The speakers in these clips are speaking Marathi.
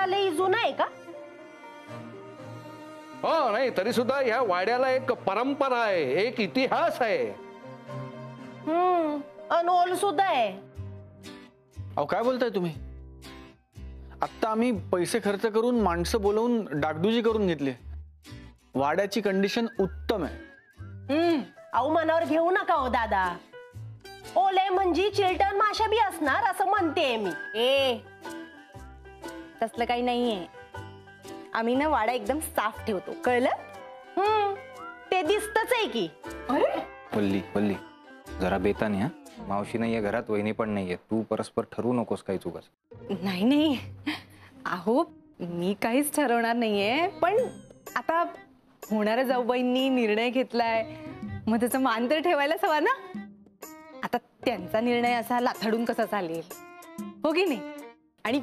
लई जुना आहे का? हो नाही तरी सुद्धा ह्या वाड्याला एक परंपरा आहे, एक इतिहास आहे. अनोल सुद्धा आहे. अहो काय बोलताय तुम्ही? आता आम्ही पैसे खर्च करून माणसं बोलवून डागडुजी करून घेतली. वाड्याची कंडिशन उत्तम आहे. अहो मनावर घेऊ नका हो दादा. ओले म्हणजे चिलटण माशा बी असणार असं म्हणते मी. तसलं काही नाहीये. आम्ही ना वाडा एकदम साफ ठेवतो, कळलं? ते दिसतच आहे की. वल्ली वल्ली जरा बेतानी हा. मावशी नाहीये घरात, वहिनी पण नाहीये. तू परस्पर ठरवू नकोस काही चुकाच. नाही नाही अहो मी काहीच ठरवणार नाहीये, पण आता होणाऱ्या जाऊबाईंनी निर्णय घेतलाय मग त्याचा मान तर ठेवायलाच हवा ना. आता त्यांचा निर्णय असा लाथाडून कसा चालेल, हो की नाही? आणि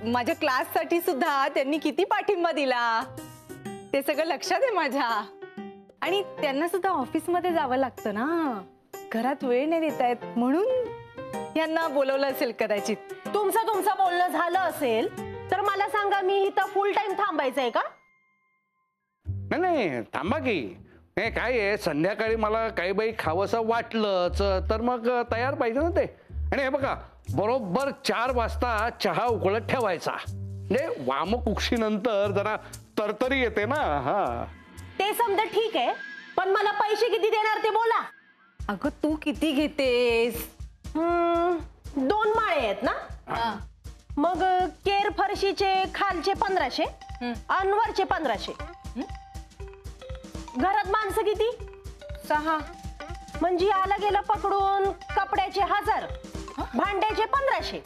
माझ्या क्लाससाठी सुद्धा त्यांनी किती पाठिंबा दिला ते सगळं लक्षात आहे माझ्या. आणि त्यांना सुद्धा ऑफिसमध्ये जावं लागतं ना, घरात वेळ नाही देत आहेत म्हणून यांना बोलवलं असेल कदाचित. तुमचं बोलणं झालं असेल तर मला सांगा, मी इथं फुल टाइम थांबायचं आहे का? नाही नाही थांबा की. हे काय आहे, संध्याकाळी मला काही बाई खावंसं वाटलंच तर मग तयार पाहिजे ना ते. आणि हे बघा बरोबर 4 वाजता चहा उकळत ठेवायचा, म्हणजे वामकुक्षीनंतर जरा तरतरी येते ना. हा ते समजा ठीक आहे, पण मला पैसे किती देणार ते बोला. अगं तू किती घेतेस? 2 माळे आहेत ना. मग केर फरशीचे खालचे 1500 आणि वरचे 1500. घरात माणसं किती? 6. म्हणजे आला गेला पकडून कपड्याचे 1000, भांड्याचे 1500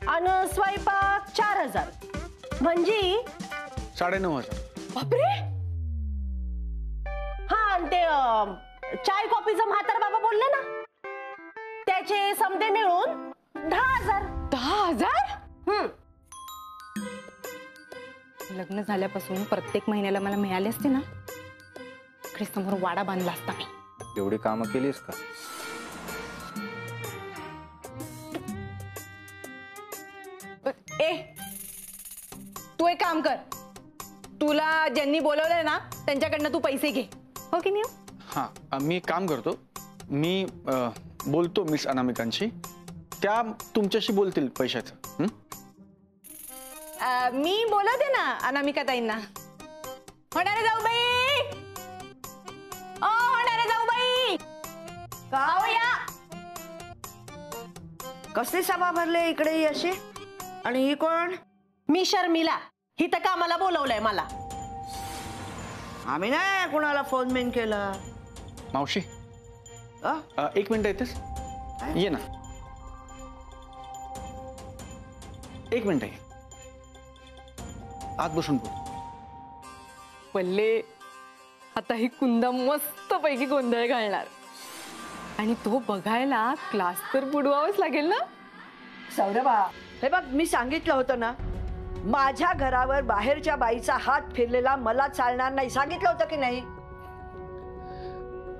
आणि स्वयंपाक 4000 म्हणजे 9,500. बापरे. हा आणि ते चाय कॉफीचं म्हातार बाबा बोलले ना, त्याचे समदे मिळून 10,000. 10,000? लग्न झाल्यापासून प्रत्येक महिन्याला मला मिळाले असते ना, इकडे समोर वाडा बांधला असता मी. एवढी कामं केलीस का? तू एक काम कर, तुला ज्यांनी बोलवलंय ना त्यांच्याकडनं तू पैसे घे, हो की नाही? हा मी एक काम करतो, मी बोलतो मिस अनामिकांशी, त्या तुमच्याशी बोलतील पैशाचं. मी बोलवते ना अनामिका ताईंना. होणारे जाऊबाई, ओ होणारे जाऊबाई, का या. कसले सभा भरले इकडे असे? आणि ही कोण? मी शर्मिला, हिथं कामाला बोलवलंय मला. आम्ही नाही कुणाला फोन बिन केला. मावशी 1 मिनिट येतेस? ये ना, 1 मिनिट आहे. आत बसून बोल. पल्ले आता ही कुंदा मस्त पैकी गोंधळ घालणार आणि तो बघायला क्लास तर बुडवावंच लागेल ना. सौरभा, हे बघ मी सांगितलं होतं ना, माझ्या घरावर बाहेरच्या बाईचा हात फिरलेला मला चालणार नाही, सांगितलं होतं की नाही?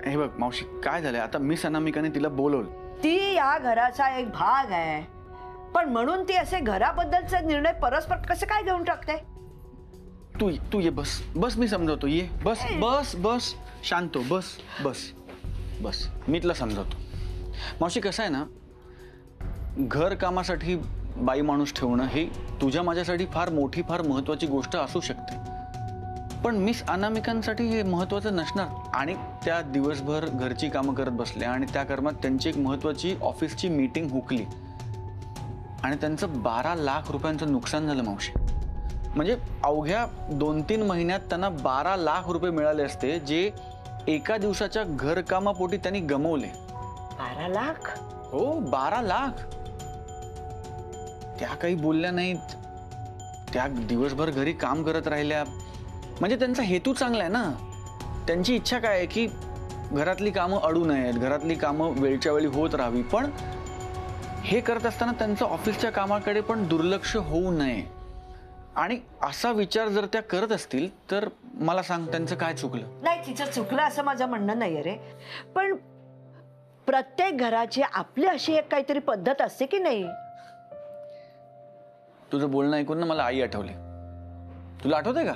हे बघ मावशी काय झालंय, आता मिस अनामिकाने तिला बोलवलं. ती या घराचा एक भाग आहे, पण म्हणून ती असे घराबद्दलचे निर्णय परस्पर कसे काय घेऊन टाकते? तू ये, बस बस, मी समजावतो. ये बस बस बस, शांत हो, बस बस बस, मी तुला समजावतो. मावशी कसं आहे ना, घर कामासाठी बाई माणूस ठेवणं ही तुझ्या माझ्यासाठी फार मोठी फार महत्वाची गोष्ट असू शकते, पण मिस अनामिकांसाठी हे महत्वाचं नसणार. आणि त्या दिवसभर घरची कामं करत बसल्या आणि त्या कर्मात त्यांची एक महत्वाची ऑफिसची मीटिंग हुकली आणि त्यांचं 12 लाख रुपयांचं नुकसान झालं मावशी. म्हणजे अवघ्या 2-3 महिन्यात त्यांना 12 लाख रुपये मिळाले असते, जे एका दिवसाच्या घरकामापोटी त्यांनी गमवले. 12 लाख? हो 12 लाख. त्या काही बोलल्या नाहीत, त्या दिवसभर घरी काम करत राहिल्या. म्हणजे त्यांचा हेतू चांगला आहे ना, त्यांची इच्छा काय आहे की घरातली कामं अडू नयेत, घरातली कामं वेळच्या वेळी होत राहावी, पण हे करत असताना त्यांचं ऑफिसच्या कामाकडे पण दुर्लक्ष होऊ नये. आणि असा विचार जर त्या करत असतील तर मला सांग त्यांचं काय चुकलं? नाही, तिचं चुकलं असं माझं म्हणणं नाही रे, पण प्रत्येक घराची आपली अशी एक काहीतरी पद्धत असते की नाही? तुझं बोलणं ऐकून ना मला आई आठवली. तुला आठवतंय का,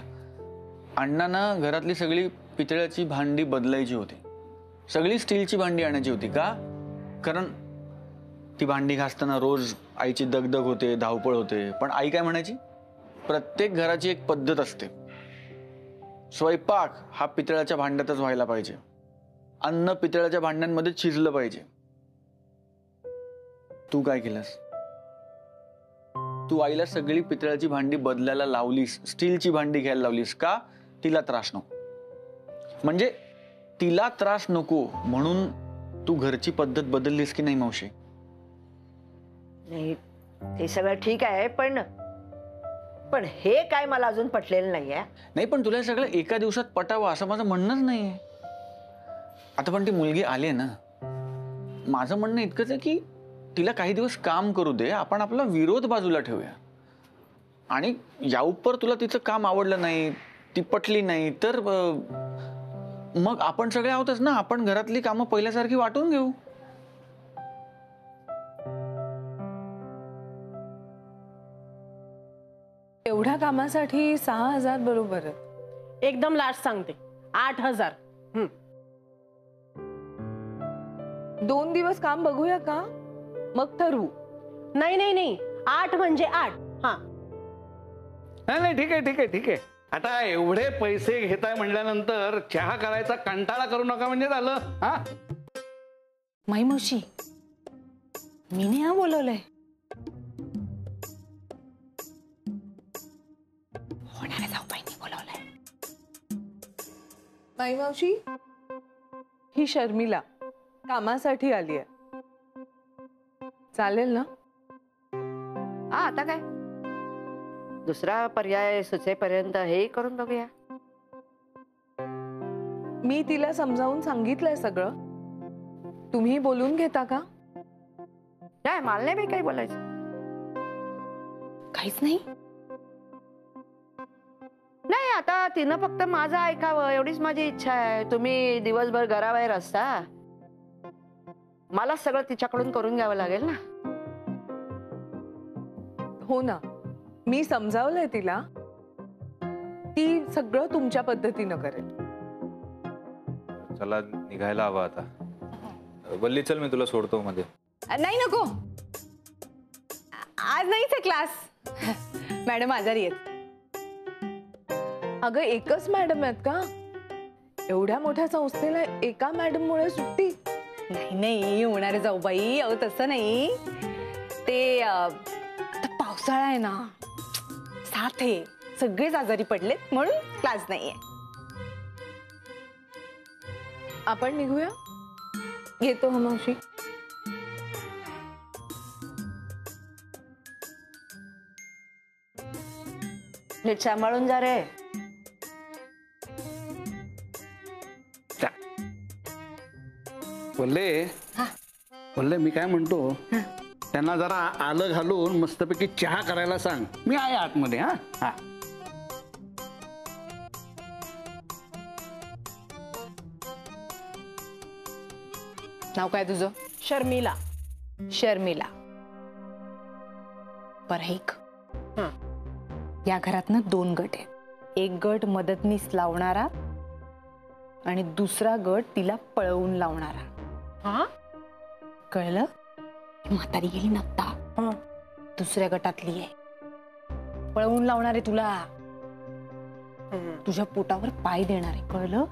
अण्णांना घरातली सगळी पितळ्याची भांडी बदलायची होती, सगळी स्टीलची भांडी आणायची होती. का? कारण ती भांडी घासताना रोज आईची दगदग होते, धावपळ होते. पण आई काय म्हणायची, प्रत्येक घराची एक पद्धत असते. स्वयंपाक हा पितळ्याच्या भांड्यातच व्हायला पाहिजे, अन्न पितळ्याच्या भांड्यांमध्ये शिजलं पाहिजे. तू काय केलंस? तू आईला सगळी पितळ्याची भांडी बदलायला लावलीस, स्टीलची भांडी घ्यायला लावलीस. का? तिला त्रास नको. म्हणजे तिला त्रास नको म्हणून तू घरची पद्धत बदललीस की नाही मावशी? नाही, ते सगळं ठीक आहे, पण पण हे काय मला अजून पटलेलं नाहीये. नाही, पण तुला हे सगळं एका दिवसात पटावं असं माझं म्हणणंच नाहीये. आता पण ती मुलगी आली आहे ना, माझं म्हणणं इतकंच आहे की तिला काही दिवस काम करू दे, आपण आपला विरोध बाजूला ठेवूया. आणि याउपर तुला तिचं काम आवडलं नाही, ती पटली नाही, तर मग आपण सगळे आहोतच ना, आपण घरातली कामं पहिल्यासारखी वाटून घेऊ. एवढ्या कामासाठी 6,000 बरोबर आहेत. एकदम लास्ट सांगते, 8,000. 2 दिवस काम बघूया का, मग ठरवू. नाही नाही नाही, 8 म्हणजे 8. हा, नाही नाही, ठीक आहे ठीक आहे ठीक आहे. आता एवढे पैसे घेताय म्हणल्यानंतर चहा करायचा कंटाळा करू नका म्हणजे झालं. हा, माई मावशी, मी नाही हा बोलवलंय, होणाऱ्या जाऊबाईंनी बोलवलंय. माई मावशी, ही शर्मिला कामासाठी आली आहे. चालेल ना? हा, आता काय दुसरा पर्याय सुचेपर्यंत हे करून बघूया. मी तिला समजावून सांगितलंय सगळं. तुम्ही बोलून घेता का? नाही, मला नाही बाई काही बोलायचं. काहीच नाही. नाही, आता तिनं फक्त माझं ऐकावं एवढीच माझी इच्छा आहे. तुम्ही दिवसभर घराबाहेर असता, मला सगळं तिच्याकडून करून घ्यावं लागेल ना. हो ना, मी समजावलंय तिला, ती सगळं तुमच्या पद्धतीनं करेल. चला निघायला हवं आता. वल्ली चल, मी तुला सोडतो मध्ये. नाही, नको, आज नाहीच आहे क्लास. मॅडम आजारी आहेत. अगं, एकच मॅडम आहेत का? एवढ्या मोठ्या संस्थेला एका मॅडम मुळे सुट्टी? नाही नाही, होणारे जाऊबाई, अहो तसं नाही. ते आता पावसाळा आहे ना, साथे सगळेच आजारी पडलेत म्हणून क्लास नाहीये. आपण निघूया. येतो हा मावशी. नीट सांभाळून जा रे. बोलले बोलले, मी काय म्हणतो, त्यांना जरा आलं घालून मस्तपैकी चहा करायला सांग. मी आहे आतमध्ये. हा हा, नाव काय तुझं? शर्मिला. शर्मिला. बरं, ऐक, या घरातनं 2 गट आहेत. एक गट मदतनीस लावणारा आणि दुसरा गट तिला पळवून लावणारा. हा, कळलं? ही म्हातारी गेली नव्हता, दुसऱ्या गटातली आहे. पळवून लावणारे तुला, तुझ्या पोटावर पाय देणारे. कळलं?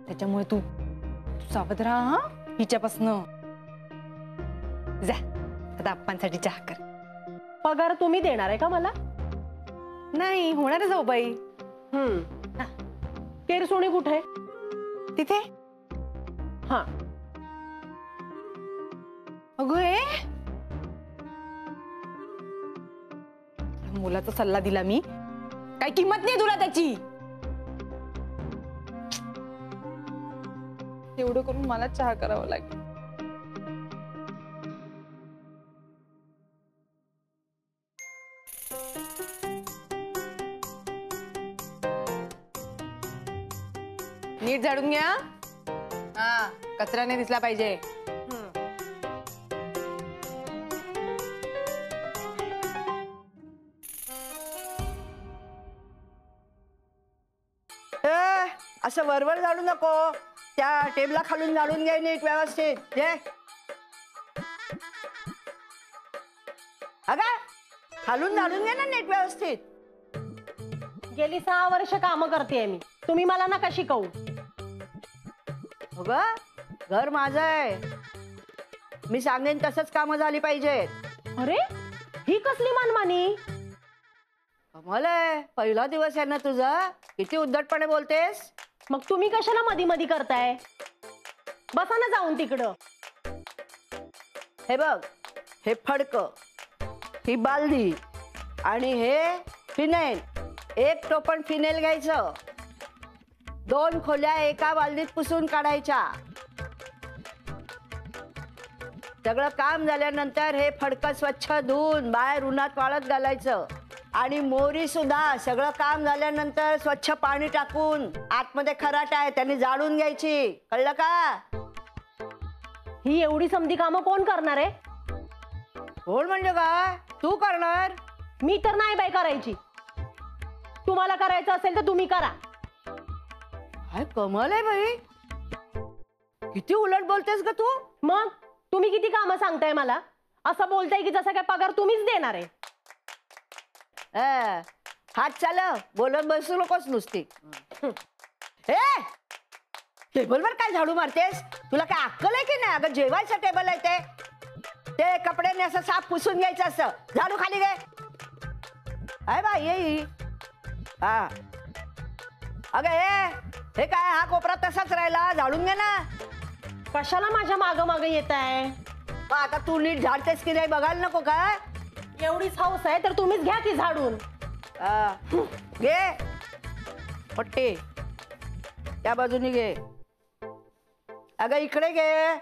त्याच्यामुळे तू सावध राहा हा हिच्यापासनं. जा आता आप्पांसाठी चहा कर. पगार तुम्ही देणार आहे का मला? नाही, होणार जाऊ बाई. केरसोणी कुठे? तिथे. हा, अगं, मुलाचा सल्ला दिला मी, काही किंमत नाही तुला त्याची. एवढं करून मला चहा करावा लागेल. नीट झाडून घ्या. हा, कचरा नाही दिसला पाहिजे. असं वरवर झाडू नको. त्या टेबला खालून झाडून घे नीट व्यवस्थित घे. अगं खालून झाडून घे ना नीट व्यवस्थित. गेली 6 वर्ष काम करते मी, तुम्ही मला नका शिकवू. अगं घर माझं आहे, मी सांगेन तसंच कामं झाली पाहिजेत. अरे ही कसली मनमानी. कमाल आहे, पहिला दिवस आहे ना तुझा, किती उद्धटपणे बोलतेस. मग तुम्ही कशाला मधी मधी करताय. बसा ना जाऊन तिकडं. हे बघ, हे फडक, ही बालदी आणि हे फिनेल. 1 टोपण फिनेल घ्यायचं, 2 खोल्या एका बालदीत पुसून काढायच्या. सगळं काम झाल्यानंतर हे फडकं स्वच्छ धुवून बाहेर उन्हात वाळत घालायचं. आणि मोरी सुद्धा सगळं काम झाल्यानंतर स्वच्छ पाणी टाकून आतमध्ये खराटा आहे त्यांनी जाळून घ्यायची. कळलं का. ही एवढी समधी कामं कोण करणार आहे. कोण म्हणजे काय, तू करणार. मी तर नाही बाई करायची. तुम्हाला करायचं असेल तर तुम्ही करा. काय कमाल आहे बाई, किती उलट बोलतेस ग तू. मग तुम्ही किती कामं सांगताय मला. असं बोलताय की जसं काय पगार तुम्हीच देणार आहे. हात चाल, बोलत बसू नकोस नुसती. ए टेबलवर काय झाडू मारतेस, तुला काय अक्कल आहे की नाही. अगं जेवायचं टेबल आहे ते कपड्याने असं साफ पुसून घ्यायचं. असं झाडू खाली घे. आहे बाई ये. हा अगं हे काय, हा कोपरा तसाच राहिला, झाडून घे ना. कशाला माझ्या माग माग येत आहे. मग आता तू नीट झाडतेस की नाही बघायला नको का. एवढीच हौस आहे तर तुम्हीच घ्या की झाडून. घे पट्टी, त्या बाजूनी घे. अगं इकडे घे.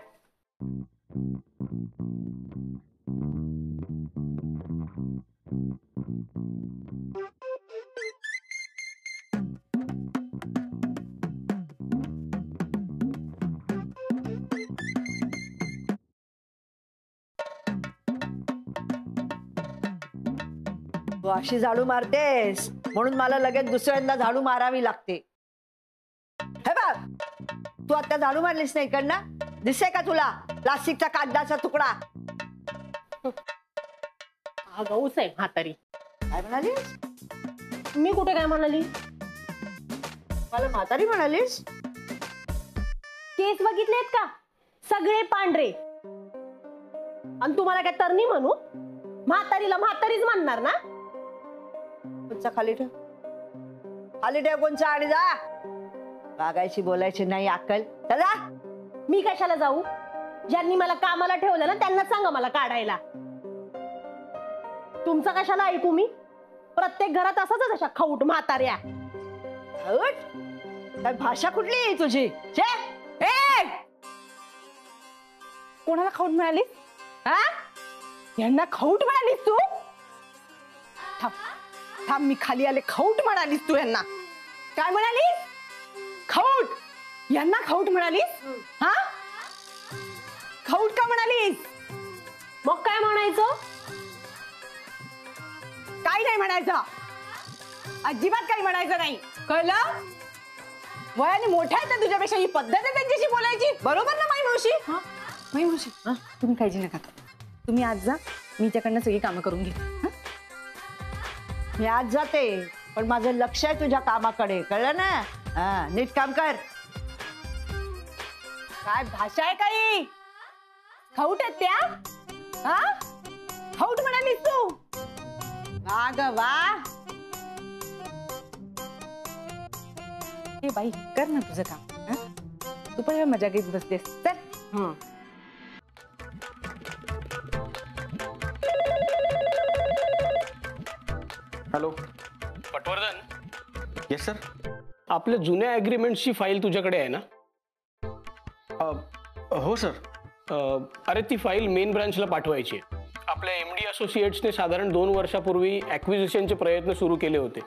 तू अशी झाडू मारतेस म्हणून मला लगेच दुसऱ्यांदा झाडू मारावी लागते. हे बघ, तू आता झाडू मारलीस नाही इकडनं, दिसे का तुला प्लास्टिकचा कागदाचा तुकडा. गौस आहे म्हातारी. काय म्हणालीस. मी कुठे काय म्हणाली. मला म्हातारी म्हणालीस. केस बघितलेत का, सगळे पांढरे. आणि तुम्हाला काय तरणी म्हणू. म्हातारीला म्हातारीच म्हणणार ना. कोणचा खाली ठेव, खाली ठेव कोणचा आणि जा. वागायची बोलायची नाही अक्कल. चला. मी कशाला जाऊ. ज्यांनी मला कामाला ठेवलं ना त्यांना सांगा मला काढायला. तुमचं कशाला ऐकू मी. प्रत्येक घरात असंच अशा खाऊट म्हाताऱ्या. काय भाषा कुठली आहे तुझी. कोणाला खाऊट मिळाली. हा यांना खाऊट म्हणालीस तू. थांब थांब, मी खाली आले. खाऊट म्हणालीस तू यांना. काय म्हणालीस. खाऊट. यांना खाऊट म्हणालीस. हा खाऊट का म्हणालीस. मग काय म्हणायचं. काही नाही म्हणायचं, अजिबात काही म्हणायचं नाही. कळलं. वयाने मोठ्या आहेत ना तुझ्यापेक्षा, ही पद्धत आहे त्यांच्याशी बोलायची. बरोबर ना माई मावशी. माई मावशी तुम्ही काळजी नका करू. तुम्ही आज जा, मी हिच्याकडनं सगळी कामं करून घेते. मी आज जाते पण माझं लक्ष आहे तुझ्या कामाकडे. कळलं ना. हा नीट काम कर. काय भाषा आहे काही. खाऊट आहेत त्या. हा खाऊट म्हणालीस तू. वा ग वा. हे बाई कर ना तुझं काम. तू पण मजा घेत बसतेस. चल. हॅलो. पटवर्धन. Yes sir. आपल्या जुन्या अग्रीमेंटची फाईल तुझ्याकडे आहे ना. हो सर. अरे ती फाईल मेन ब्रांचला पाठवायची आहे. आपल्या MD असोसिएट्सने साधारण 2 वर्षापूर्वी ॲक्विजिशनचे प्रयत्न सुरू केले होते.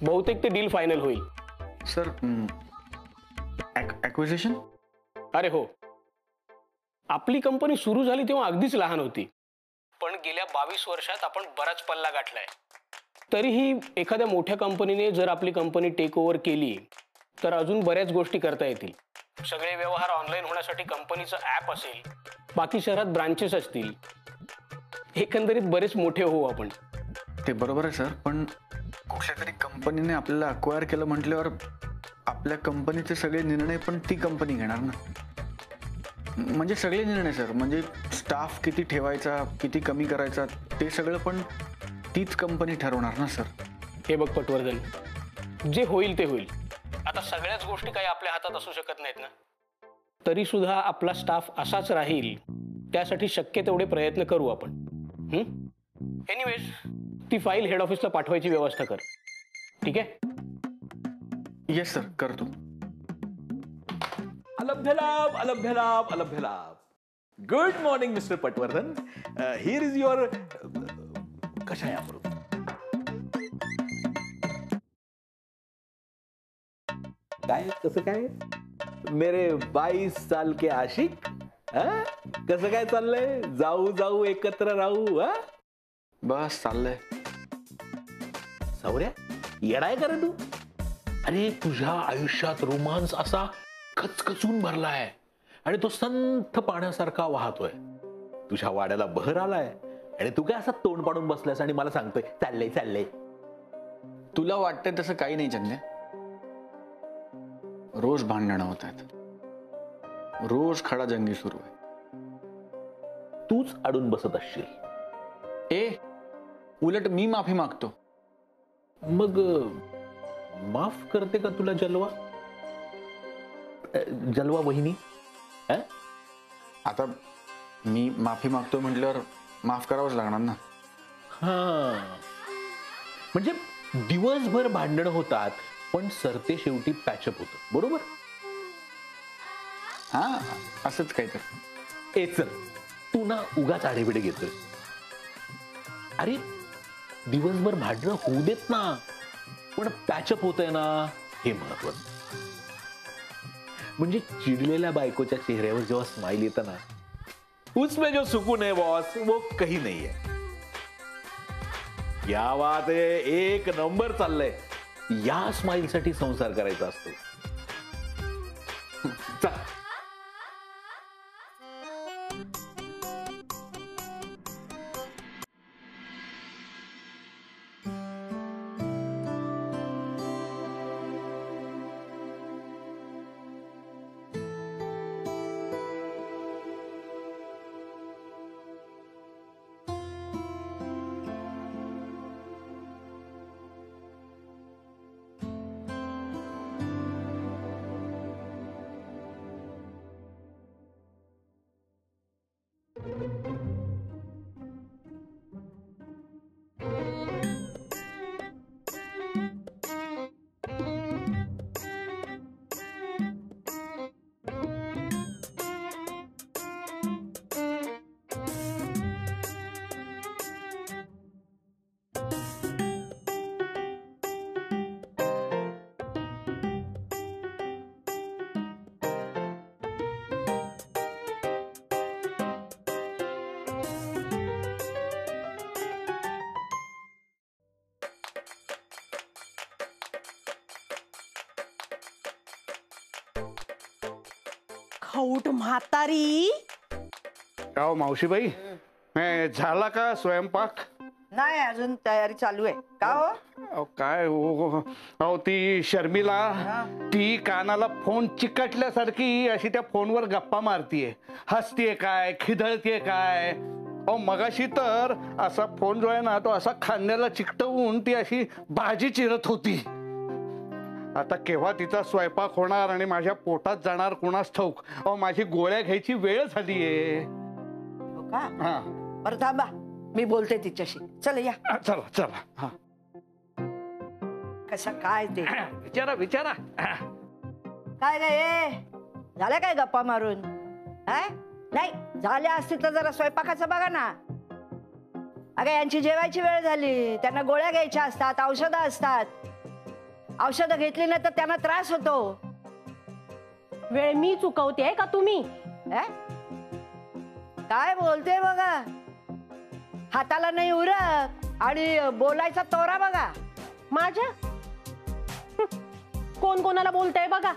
बहुतेक ते डील फायनल होईल. Sir acquisition. अरे हो, आपली कंपनी सुरू झाली तेव्हा अगदीच लहान होती, पण गेल्या 22 वर्षात आपण बराच पल्ला गाठलाय. तरीही एखाद्या मोठ्या कंपनीने जर आपली कंपनी टेक ओव्हर केली तर अजून बऱ्याच गोष्टी करता येतील. सगळे व्यवहार ऑनलाईन होण्यासाठी कंपनीचं ॲप असेल, बाकी शहरात ब्रांचेस असतील. एकंदरीत बरेच मोठे होऊ आपण. ते बरोबर आहे सर, पण कुठल्या तरी कंपनीने आपल्याला अक्वायर केलं म्हटल्यावर आपल्या कंपनीचे सगळे निर्णय पण ती कंपनी घेणार ना. म्हणजे सगळे निर्णय सर, म्हणजे स्टाफ किती ठेवायचा, किती कमी करायचा, ते सगळं पण तीच कंपनी ठरवणार ना सर. हे बघ पटवर्धन, जे होईल ते होईल. आता सगळ्याच गोष्टी काही आपल्या हातात असू शकत नाहीत ना. तरी सुद्धा आपला स्टाफ असाच राहील, त्यासाठी शक्य तेवढे प्रयत्न करू आपण. एनिवेज, ती फाईल हेड ऑफिसला पाठवायची व्यवस्था कर. ठीक आहे? येस सर, करतो. अलभ्य लाभ, अलभ्य लाभ, अलभ्य लाभ. Good morning mister Patwardhan. Here is your कशा आहे अमृत. काय कसं काय मेरे 22 साल के आशिक. कसं काय चाललंय. जाऊ जाऊ एकत्र राहू. बस चाललंय. सौर्या येडाय का रे तू. अरे तुझ्या आयुष्यात रोमांस असा खचखचून भरलाय आणि तो संथ पाण्यासारखा वाहतोय. तुझ्या वाड्याला बहर आलाय आणि तू काय असा तोंड पाडून बसलायस आणि मला सांगतोय चाललंय चाललंय. तुला वाटतंय तसं काही नाही चंद्या. रोज भांडणं होत आहेत, रोज खडाजंगी सुरू आहे. तूच अडून बसत असशील. उलट मी माफी मागतो. मग माफ करते का तुला जलवा. जलवा वहिनी. आता मी माफी मागतो म्हटल्यावर माफ करावंच लागणार ना. म्हणजे दिवसभर भांडणं होतात पण सरते शेवटी पॅचअप होतं. बरोबर. असंच काहीतरी. चल तू ना उगाच आडेबिडे घेतोय. अरे दिवसभर भांडणं होऊ देत ना, पण पॅचअप होतंय ना, हे महत्वाचं. म्हणजे चिडलेल्या बायकोच्या चेहऱ्यावर जेव्हा स्माइल येतं ना, उसमें जो सुकून है बॉस वो कहीं नहीं है. या बात है. एक नंबर चाललंय. या स्माइल साठी संसार करायचा असतो. चल. खाऊट म्हातारी. का मावशीबाई, झाला का स्वयंपाक. नाही अजून तयारी चालू आहे. का हो. अहो, काय हो ती शर्मिला, ती कानाला फोन चिकटल्यासारखी अशी त्या फोनवर गप्पा मारतीये, हसतीये काय, खिदळतीये काय. अहो मगाशी तर असा फोन जो आहे ना, तो असा खांद्याला चिकटवून ती अशी भाजी चिरत होती. आता केव्हा तिचा स्वयंपाक होणार आणि माझ्या पोटात जाणार कुणास ठाऊक. अहो माझी गोळ्या घ्यायची वेळ झालीये. हो का. हा बरं थांबा, मी बोलते तिच्याशी. चल या. चला चला. हा कसा काय ते विचारा विचारा. काय काय झालं काय गप्पा मारून. नाही झाल्या असतील तर जरा स्वयंपाकाचं बघा ना. अगं यांची जेवायची वेळ झाली, त्यांना गोळ्या घ्यायच्या असतात, औषधं असतात. औषधं घेतली नाही तर त्यांना त्रास होतो. वेळ मी चुकवते का तुम्ही. काय बोलते बघा. हाताला नाही उरत आणि बोलायचा तोरा बघा माझ्या. कोण कोणाला बोलताय बघा.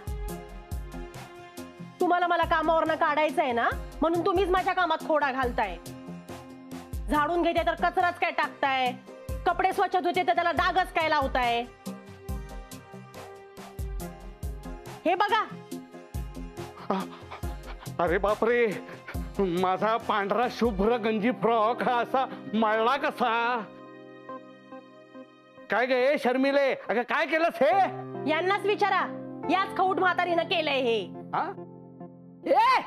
तुम्हाला मला कामावरनं काढायचं आहे ना, म्हणून तुम्हीच माझ्या कामात खोडा घालताय. झाडून घेते तर कचराच काय टाकताय, कपडे स्वच्छ धुते तर त्याला डागच काय लावताय. हे बघा. अरे बापरे, माझा पांढरा शुभ्र गंजी फ्रॉक हा असा मळला कसा? काय गे शर्मिले, अगं काय केलंस हे? यांनाच विचारा, याच खौट म्हातारीनं केलंय हे. हा? ए